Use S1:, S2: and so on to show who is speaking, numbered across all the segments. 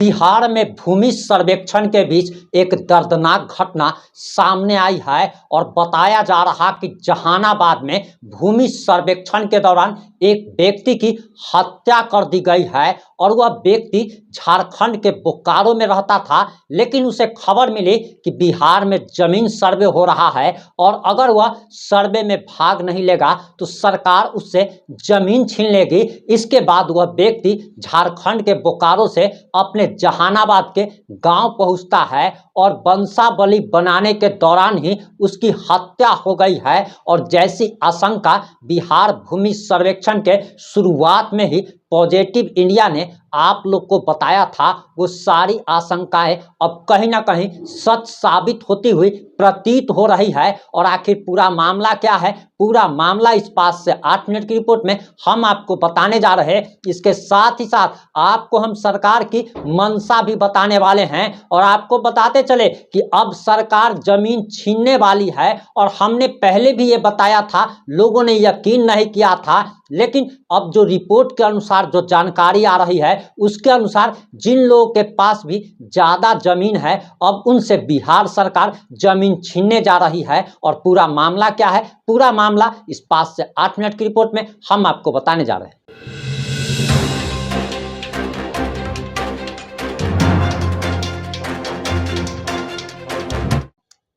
S1: बिहार में भूमि सर्वेक्षण के बीच एक दर्दनाक घटना सामने आई है और बताया जा रहा कि जहानाबाद में भूमि सर्वेक्षण के दौरान एक व्यक्ति की हत्या कर दी गई है और वह व्यक्ति झारखंड के बोकारो में रहता था, लेकिन उसे खबर मिली कि बिहार में जमीन सर्वे हो रहा है और अगर वह सर्वे में भाग नहीं लेगा तो सरकार उससे जमीन छीन लेगी। इसके बाद वह व्यक्ति झारखंड के बोकारो से अपने जहानाबाद के गांव पहुंचता है और वंशावली बनाने के दौरान ही उसकी हत्या हो गई है। और जैसी आशंका बिहार भूमि सर्वेक्षण के शुरुआत में ही पॉजिटिव इंडिया ने आप लोग को बताया था, वो सारी आशंकाएं अब कहीं ना कहीं सच साबित होती हुई प्रतीत हो रही है। और आखिर पूरा मामला क्या है, पूरा मामला इस 5 से 8 मिनट की रिपोर्ट में हम आपको बताने जा रहे हैं। इसके साथ ही साथ आपको हम सरकार की मंशा भी बताने वाले हैं और आपको बताते चले कि अब सरकार जमीन छीनने वाली है। और हमने पहले भी ये बताया था, लोगों ने यकीन नहीं किया था, लेकिन अब जो रिपोर्ट के अनुसार जो जानकारी आ रही है उसके अनुसार जिन लोगों के पास भी ज्यादा जमीन है अब उनसे बिहार सरकार जमीन छीनने जा रही है। और पूरा मामला क्या है, पूरा मामला इस 5 से 8 मिनट की रिपोर्ट में हम आपको बताने जा रहे हैं।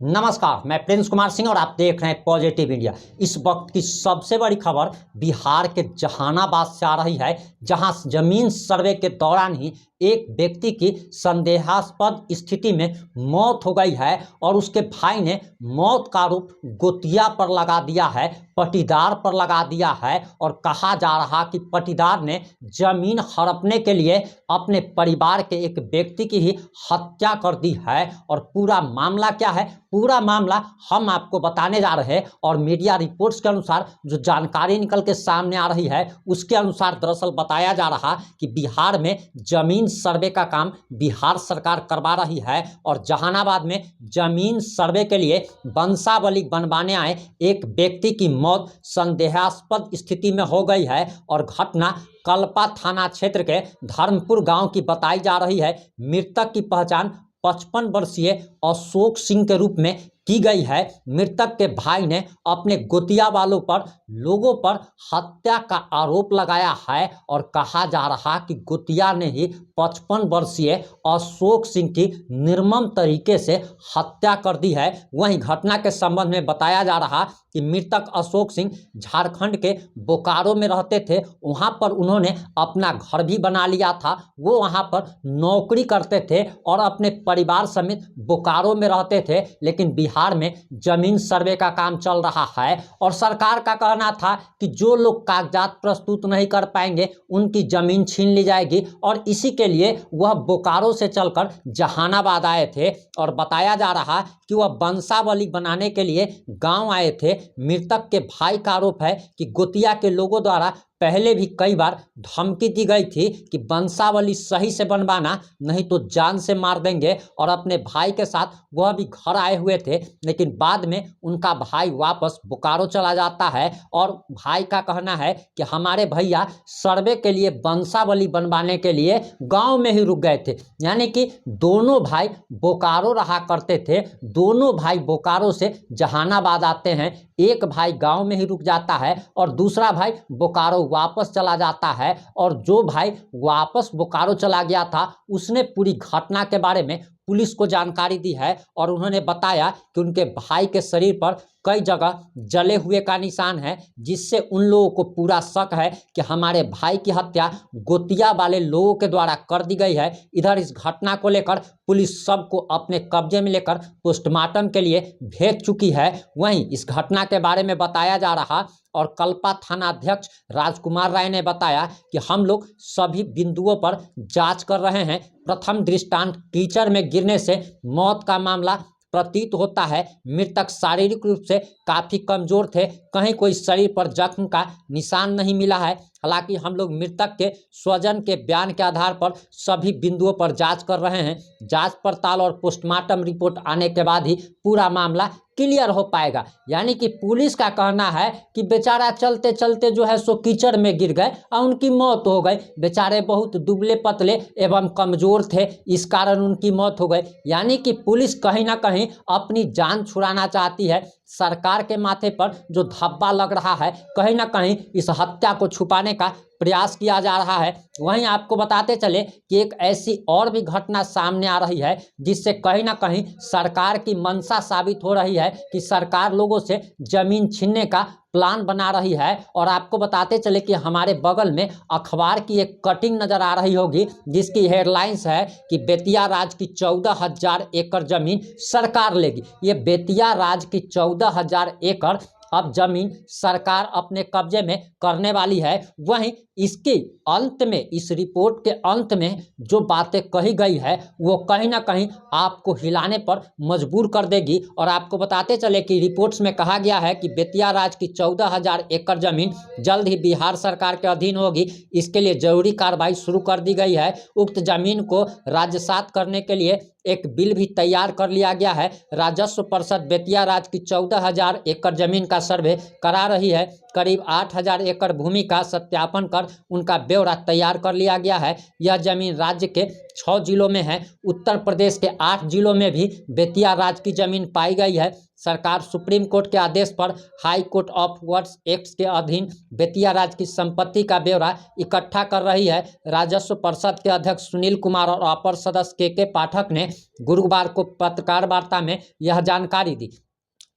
S1: नमस्कार, मैं प्रिंस कुमार सिंह और आप देख रहे हैं पॉजिटिव इंडिया। इस वक्त की सबसे बड़ी खबर बिहार के जहानाबाद से आ रही है, जहां जमीन सर्वे के दौरान ही एक व्यक्ति की संदेहास्पद स्थिति में मौत हो गई है और उसके भाई ने मौत का आरोप गोतिया पर लगा दिया है, पटीदार पर लगा दिया है। और कहा जा रहा कि पटीदार ने जमीन हड़पने के लिए अपने परिवार के एक व्यक्ति की ही हत्या कर दी है। और पूरा मामला क्या है, पूरा मामला हम आपको बताने जा रहे हैं। और मीडिया रिपोर्ट्स के अनुसार जो जानकारी निकल के सामने आ रही है उसके अनुसार दरअसल बताया जा रहा कि बिहार में जमीन सर्वे का काम बिहार सरकार करवा रही है और जहानाबाद में जमीन सर्वे के लिए वंशावली बनवाने आए एक व्यक्ति की मौत संदेहास्पद स्थिति में हो गई है। और घटना कल्पा थाना क्षेत्र के धर्मपुर गांव की बताई जा रही है। मृतक की पहचान 55 वर्षीय अशोक सिंह के रूप में की गई है। मृतक के भाई ने अपने गोतिया वालों पर लोगों पर हत्या का आरोप लगाया है और कहा जा रहा कि गोतिया ने ही 55 वर्षीय अशोक सिंह की निर्मम तरीके से हत्या कर दी है। वहीं घटना के संबंध में बताया जा रहा कि मृतक अशोक सिंह झारखंड के बोकारो में रहते थे, वहां पर उन्होंने अपना घर भी बना लिया था, वो वहां पर नौकरी करते थे और अपने परिवार समेत बोकारो में रहते थे। लेकिन बिहार में जमीन सर्वे का काम चल रहा है और सरकार का कहना था कि जो लोग कागजात प्रस्तुत नहीं कर पाएंगे उनकी जमीन छीन ली जाएगी। और इसी के लिए वह बोकारो से चलकर जहानाबाद आए थे और बताया जा रहा कि वह वंशावली बनाने के लिए गांव आए थे। मृतक के भाई का आरोप है कि गोतिया के लोगों द्वारा पहले भी कई बार धमकी दी गई थी कि वंशावली सही से बनवाना, नहीं तो जान से मार देंगे। और अपने भाई के साथ वह भी घर आए हुए थे, लेकिन बाद में उनका भाई वापस बोकारो चला जाता है और भाई का कहना है कि हमारे भैया सर्वे के लिए वंशावली बनवाने के लिए गांव में ही रुक गए थे। यानी कि दोनों भाई बोकारो रहा करते थे, दोनों भाई बोकारो से जहानाबाद आते हैं, एक भाई गांव में ही रुक जाता है और दूसरा भाई बोकारो वापस चला जाता है। और जो भाई वापस बोकारो चला गया था उसने पूरी घटना के बारे में पुलिस को जानकारी दी है और उन्होंने बताया कि उनके भाई के शरीर पर कई जगह जले हुए का निशान है, जिससे उन लोगों को पूरा शक है कि हमारे भाई की हत्या गोतिया वाले लोगों के द्वारा कर दी गई है। इधर इस घटना को लेकर पुलिस सबको अपने कब्जे में लेकर पोस्टमार्टम के लिए भेज चुकी है। वहीं इस घटना के बारे में बताया जा रहा और कल्पा थाना अध्यक्ष राजकुमार राय ने बताया कि हम लोग सभी बिंदुओं पर जांच कर रहे हैं। प्रथम दृष्टांत कीचड़ में गिरने से मौत का मामला प्रतीत होता है। मृतक शारीरिक रूप से काफी कमजोर थे, कहीं कोई शरीर पर जख्म का निशान नहीं मिला है। हालांकि हम लोग मृतक के स्वजन के बयान के आधार पर सभी बिंदुओं पर जांच कर रहे हैं। जांच पड़ताल और पोस्टमार्टम रिपोर्ट आने के बाद ही पूरा मामला क्लियर हो पाएगा। यानी कि पुलिस का कहना है कि बेचारा चलते चलते जो है सो कीचड़ में गिर गए और उनकी मौत हो गई। बेचारे बहुत दुबले पतले एवं कमजोर थे, इस कारण उनकी मौत हो गई। यानी कि पुलिस कहीं ना कहीं अपनी जान छुड़ाना चाहती है। सरकार के माथे पर जो धब्बा लग रहा है, कहीं ना कहीं इस हत्या को छुपाने का प्रयास किया जा रहा है। वहीं आपको बताते चले कि एक ऐसी और भी घटना सामने आ रही है जिससे कहीं ना कहीं सरकार की मंशा साबित हो रही है कि सरकार लोगों से जमीन छीनने का प्लान बना रही है। और आपको बताते चले कि हमारे बगल में अखबार की एक कटिंग नजर आ रही होगी जिसकी हेडलाइंस है कि बेतिया राज की 14,000 एकड़ जमीन सरकार लेगी। ये बेतिया राज की 14,000 एकड़ अब जमीन सरकार अपने कब्जे में करने वाली है। वहीं इसके अंत में, इस रिपोर्ट के अंत में जो बातें कही गई है वो कहीं ना कहीं आपको हिलाने पर मजबूर कर देगी। और आपको बताते चले कि रिपोर्ट्स में कहा गया है कि बेतिया राज की 14,000 एकड़ जमीन जल्द ही बिहार सरकार के अधीन होगी। इसके लिए जरूरी कार्रवाई शुरू कर दी गई है। उक्त जमीन को राजसात करने के लिए एक बिल भी तैयार कर लिया गया है। राजस्व परिषद बेतिया राज की 14,000 एकड़ जमीन का सर्वे करा रही है। करीब 8,000 एकड़ भूमि का सत्यापन कर उनका ब्यौरा तैयार कर लिया गया है। यह जमीन राज्य के 6 जिलों में है। उत्तर प्रदेश के 8 जिलों में भी बेतिया राज की जमीन पाई गई है। सरकार सुप्रीम कोर्ट के आदेश पर high court of words act के अधीन बेतिया राज की संपत्ति का ब्यौरा इकट्ठा कर रही है। राजस्व परिषद के अध्यक्ष सुनील कुमार और अपर सदस्य के पाठक ने गुरुवार को पत्रकार वार्ता में यह जानकारी दी।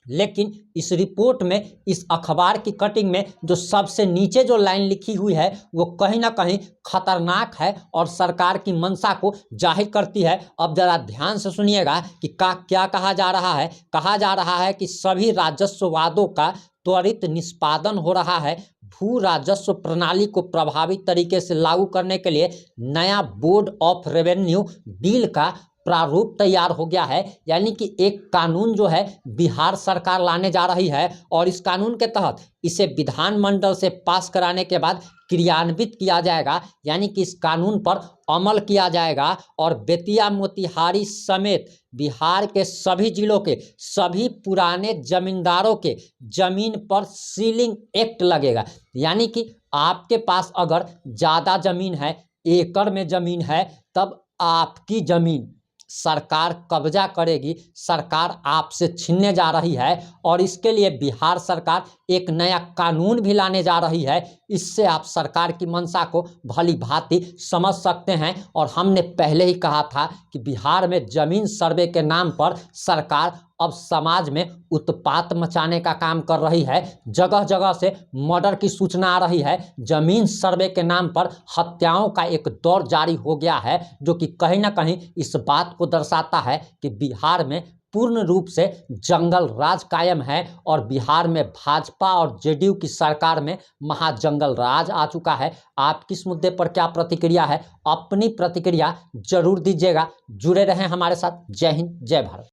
S1: लेकिन इस रिपोर्ट में, इस अखबार की कटिंग में जो सबसे नीचे जो लाइन लिखी हुई है वो कहीं ना कहीं खतरनाक है और सरकार की मंशा को जाहिर करती है। अब जरा ध्यान से सुनिएगा कि क्या कहा जा रहा है। कहा जा रहा है कि सभी राजस्व वादों का त्वरित निष्पादन हो रहा है। भू राजस्व प्रणाली को प्रभावी तरीके से लागू करने के लिए नया बोर्ड ऑफ रेवेन्यू बिल का प्रारूप तैयार हो गया है। यानी कि एक कानून जो है बिहार सरकार लाने जा रही है और इस कानून के तहत इसे विधानमंडल से पास कराने के बाद क्रियान्वित किया जाएगा। यानी कि इस कानून पर अमल किया जाएगा और बेतिया मोतिहारी समेत बिहार के सभी जिलों के सभी पुराने जमींदारों के जमीन पर सीलिंग एक्ट लगेगा। यानी कि आपके पास अगर ज़्यादा ज़मीन है, एकड़ में ज़मीन है, तब आपकी ज़मीन सरकार कब्जा करेगी। सरकार आपसे छीनने जा रही है और इसके लिए बिहार सरकार एक नया कानून भी लाने जा रही है। इससे आप सरकार की मंशा को भली भांति समझ सकते हैं। और हमने पहले ही कहा था कि बिहार में जमीन सर्वे के नाम पर सरकार अब समाज में उत्पात मचाने का काम कर रही है। जगह जगह से मर्डर की सूचना आ रही है। जमीन सर्वे के नाम पर हत्याओं का एक दौर जारी हो गया है, जो कि कहीं ना कहीं इस बात को दर्शाता है कि बिहार में पूर्ण रूप से जंगल राज कायम है और बिहार में भाजपा और जेडीयू की सरकार में महाजंगल राज आ चुका है। आप किस मुद्दे पर क्या प्रतिक्रिया है, अपनी प्रतिक्रिया जरूर दीजिएगा। जुड़े रहें हमारे साथ। जय हिंद, जय भारत।